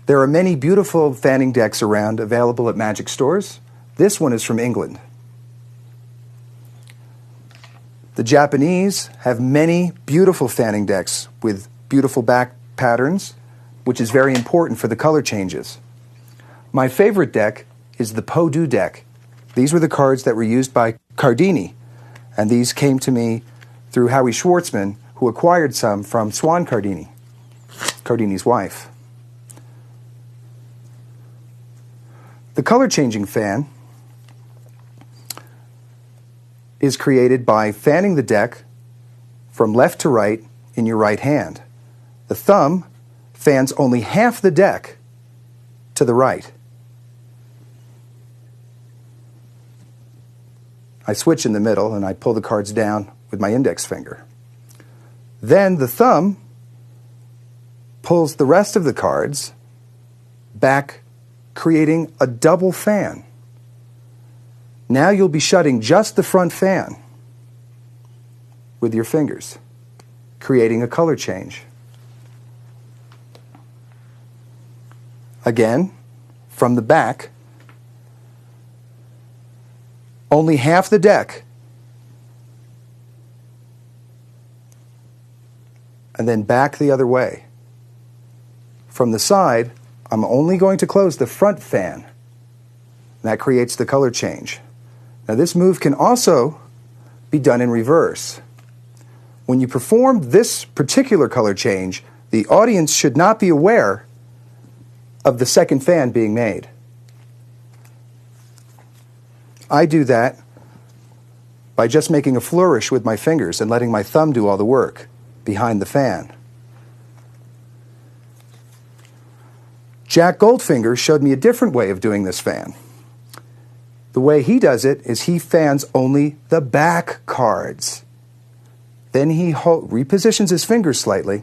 [SPEAKER 1] There are many beautiful fanning decks around available at magic stores. This one is from England. The Japanese have many beautiful fanning decks with beautiful back patterns, which is very important for the color changes. My favorite deck is the Podu deck. These were the cards that were used by Cardini, and these came to me through Howie Schwartzman, who acquired some from Swan Cardini, Cardini's wife. The color changing fan is created by fanning the deck from left to right in your right hand. The thumb fans only half the deck to the right. I switch in the middle and I pull the cards down with my index finger. Then the thumb pulls the rest of the cards back, creating a double fan. Now you'll be shutting just the front fan with your fingers, creating a color change. Again, from the back, only half the deck, and then back the other way. From the side, I'm only going to close the front fan. That creates the color change. Now this move can also be done in reverse. When you perform this particular color change, the audience should not be aware of the second fan being made. I do that by just making a flourish with my fingers and letting my thumb do all the work behind the fan. Jack Goldfinger showed me a different way of doing this fan. The way he does it is he fans only the back cards. Then he repositions his fingers slightly,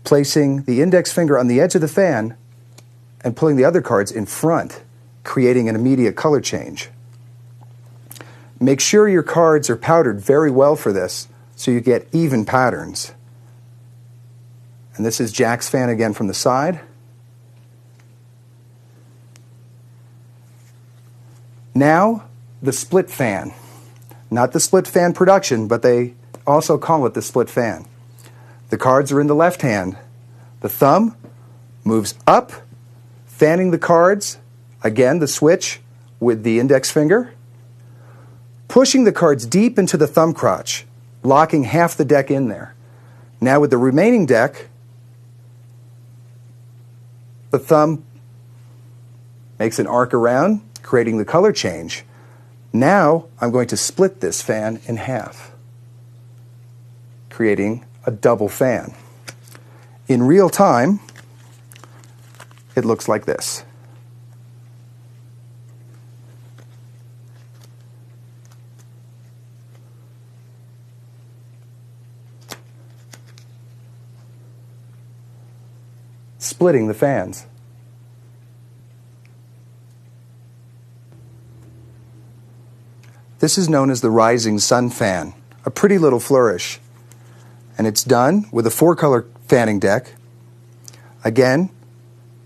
[SPEAKER 1] placing the index finger on the edge of the fan and pulling the other cards in front, creating an immediate color change. Make sure your cards are powdered very well for this so you get even patterns. And this is Jack's fan again from the side. Now, the split fan. Not the split fan production, but they also call it the split fan. The cards are in the left hand. The thumb moves up, fanning the cards, again the switch with the index finger, pushing the cards deep into the thumb crotch, locking half the deck in there. Now with the remaining deck, the thumb makes an arc around, creating the color change. Now I'm going to split this fan in half, creating a double fan. In real time, it looks like this. Splitting the fans. This is known as the rising sun fan, a pretty little flourish. And it's done with a 4-color fanning deck. Again,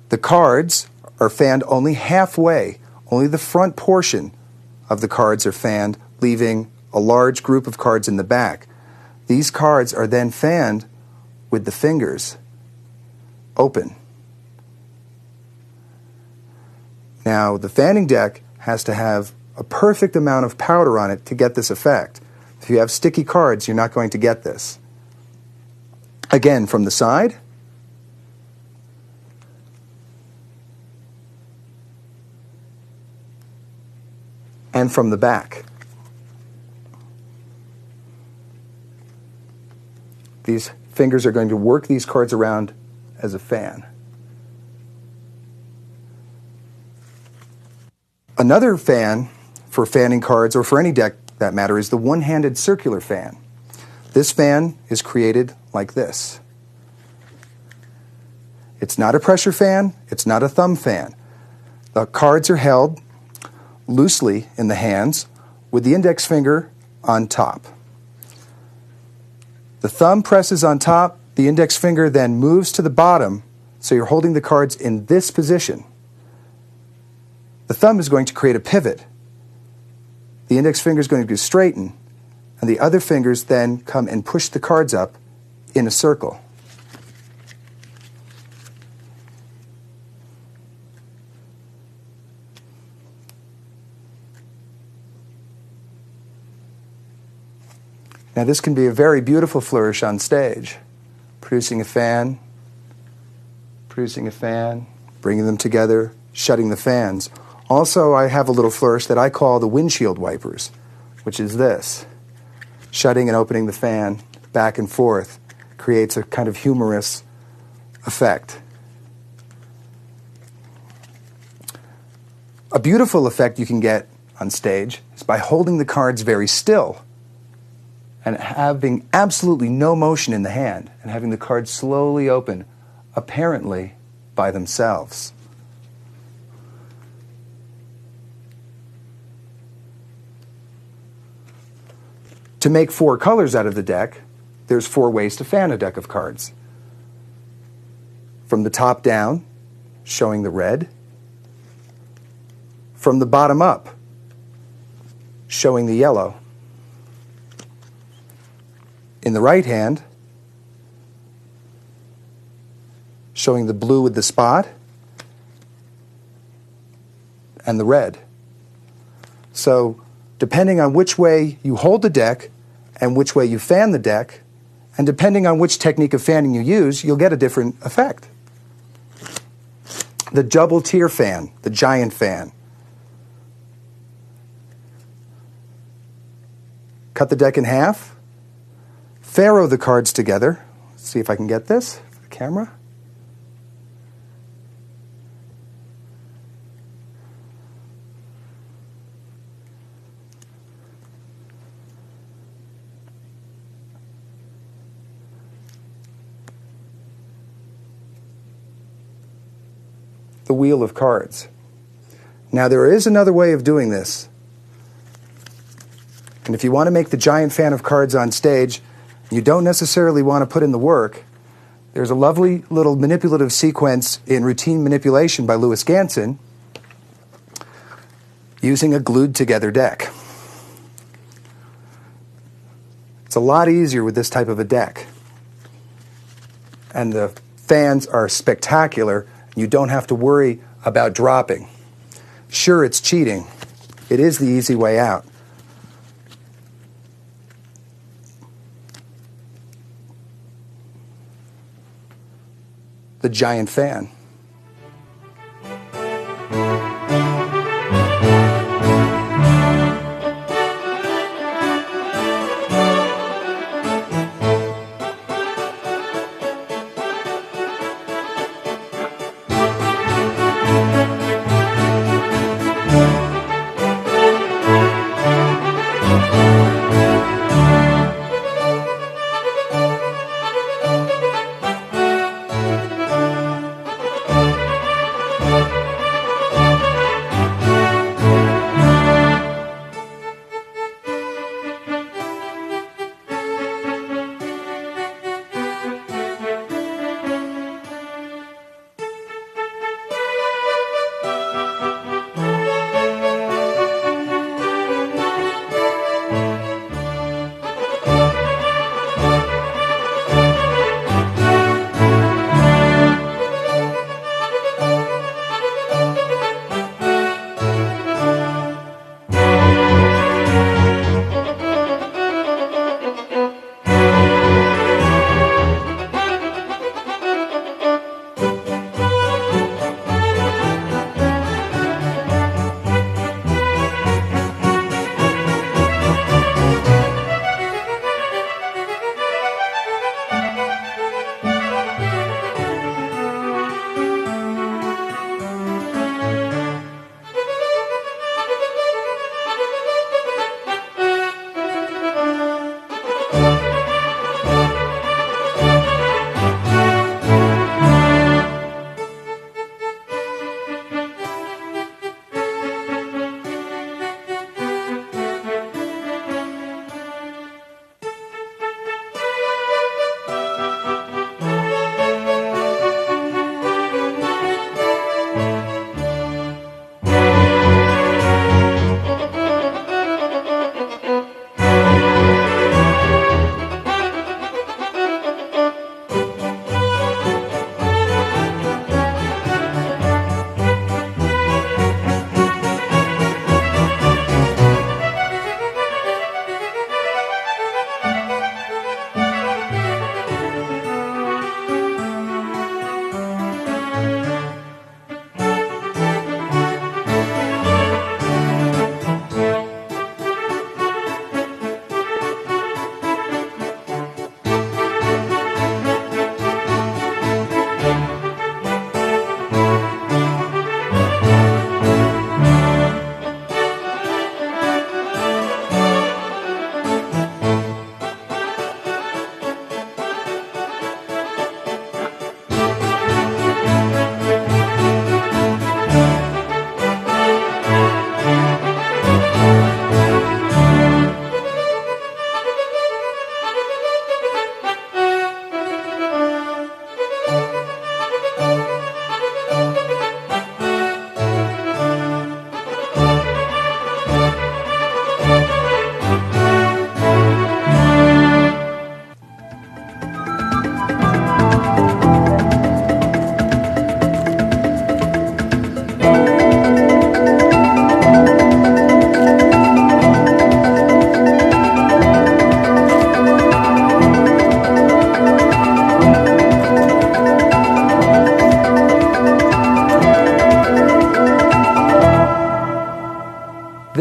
[SPEAKER 1] the cards are fanned only halfway. Only the front portion of the cards are fanned, leaving a large group of cards in the back. These cards are then fanned with the fingers open. Now, the fanning deck has to have a perfect amount of powder on it to get this effect. If you have sticky cards, you're not going to get this. Again, from the side. And from the back. These fingers are going to work these cards around as a fan. Another fan for fanning cards, or for any deck that matter, is the one-handed circular fan. This fan is created like this. It's not a pressure fan, it's not a thumb fan. The cards are held loosely in the hands with the index finger on top. The thumb presses on top, the The index finger then moves to the bottom, so you're holding the cards in this position. The thumb is going to create a pivot. The index finger is going to straighten, and the other fingers then come and push the cards up in a circle. Now this can be a very beautiful flourish on stage. Producing a fan, bringing them together, shutting the fans. Also, I have a little flourish that I call the windshield wipers, which is this. Shutting and opening the fan back and forth creates a kind of humorous effect. A beautiful effect you can get on stage is by holding the cards very still and having absolutely no motion in the hand, and having the cards slowly open, apparently by themselves. To make 4 colors out of the deck, there's 4 ways to fan a deck of cards. From the top down, showing the red. From the bottom up, showing the yellow. In the right hand, showing the blue with the spot and the red. So, depending on which way you hold the deck and which way you fan the deck, and depending on which technique of fanning you use, you'll get a different effect. The double tier fan, the giant fan. Cut the deck in half. Faro the cards together. Let's see if I can get this for the camera. The wheel of cards. Now there is another way of doing this. And if you want to make the giant fan of cards on stage, you don't necessarily want to put in the work, there's a lovely little manipulative sequence in Routine Manipulation by Louis Ganson using a glued together deck. It's a lot easier with this type of a deck. And the fans are spectacular. You don't have to worry about dropping. Sure, it's cheating. It is the easy way out. The giant fan.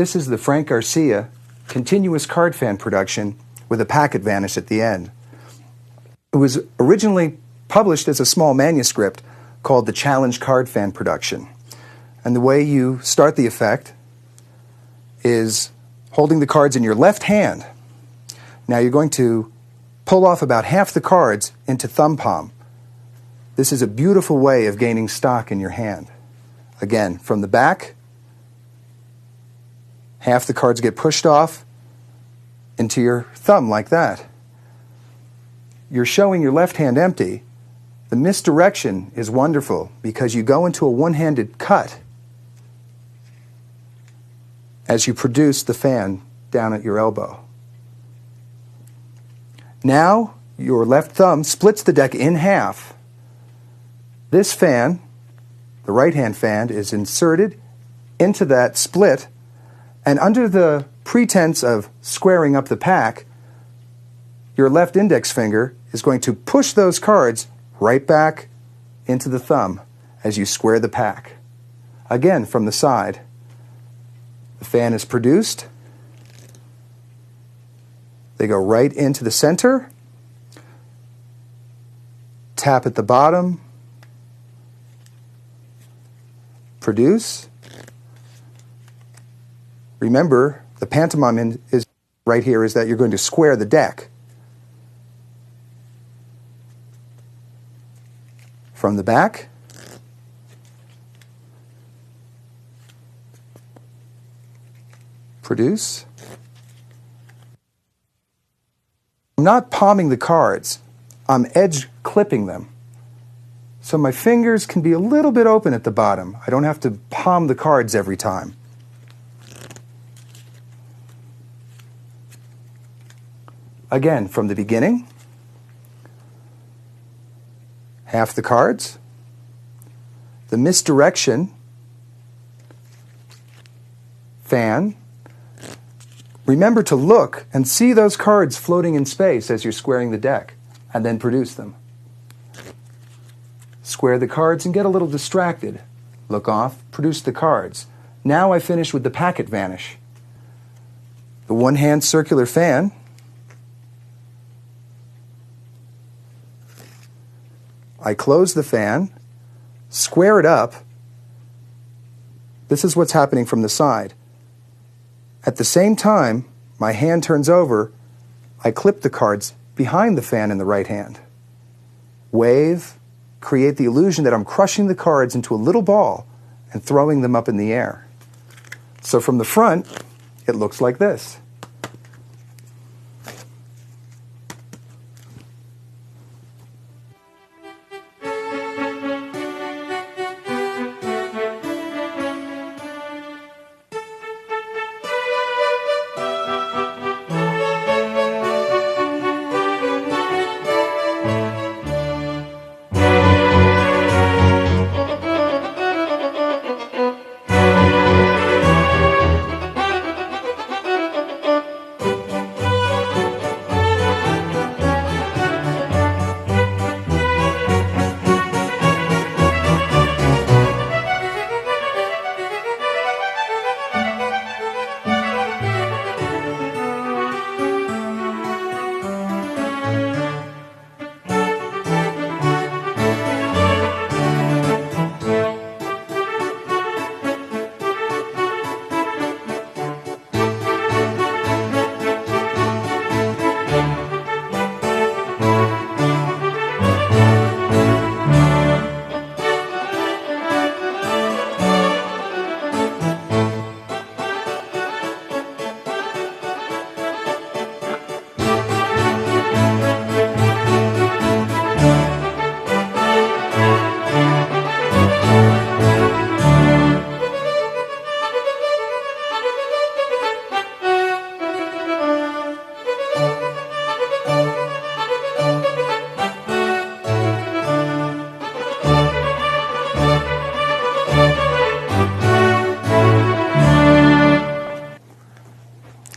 [SPEAKER 1] This is the Frank Garcia continuous card fan production with a packet vanish at the end. It was originally published as a small manuscript called the Challenge Card Fan Production. And the way you start the effect is holding the cards in your left hand. Now you're going to pull off about half the cards into thumb palm. This is a beautiful way of gaining stock in your hand. Again, from the back, half the cards get pushed off into your thumb like that. You're showing your left hand empty. The misdirection is wonderful because you go into a one-handed cut as you produce the fan down at your elbow. Now your left thumb splits the deck in half. This fan, the right-hand fan, is inserted into that split, and under the pretense of squaring up the pack, your left index finger is going to push those cards right back into the thumb as you square the pack. Again, from the side, the fan is produced. They go right into the center, tap at the bottom, produce. Remember, the pantomime is right here is that you're going to square the deck. From the back, produce. I'm not palming the cards, I'm edge clipping them. So my fingers can be a little bit open at the bottom. I don't have to palm the cards every time. Again, from the beginning, half the cards, the misdirection, fan. Remember to look and see those cards floating in space as you're squaring the deck, and then produce them. Square the cards and get a little distracted. Look off, produce the cards. Now I finish with the packet vanish. The one-hand circular fan. I close the fan, square it up. This is what's happening from the side. At the same time, my hand turns over, I clip the cards behind the fan in the right hand. Wave, create the illusion that I'm crushing the cards into a little ball and throwing them up in the air. So from the front, it looks like this.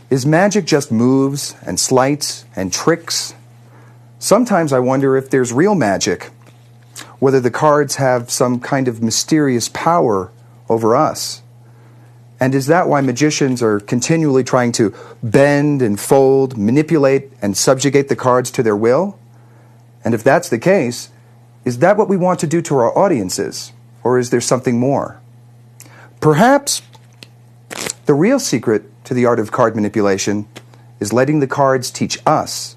[SPEAKER 1] Is magic just moves and sleights and tricks? Sometimes I wonder if there's real magic, whether the cards have some kind of mysterious power over us. And is that why magicians are continually trying to bend and fold, manipulate and subjugate the cards to their will? And if that's the case, is that what we want to do to our audiences? Or is there something more? Perhaps the real secret to the art of card manipulation is letting the cards teach us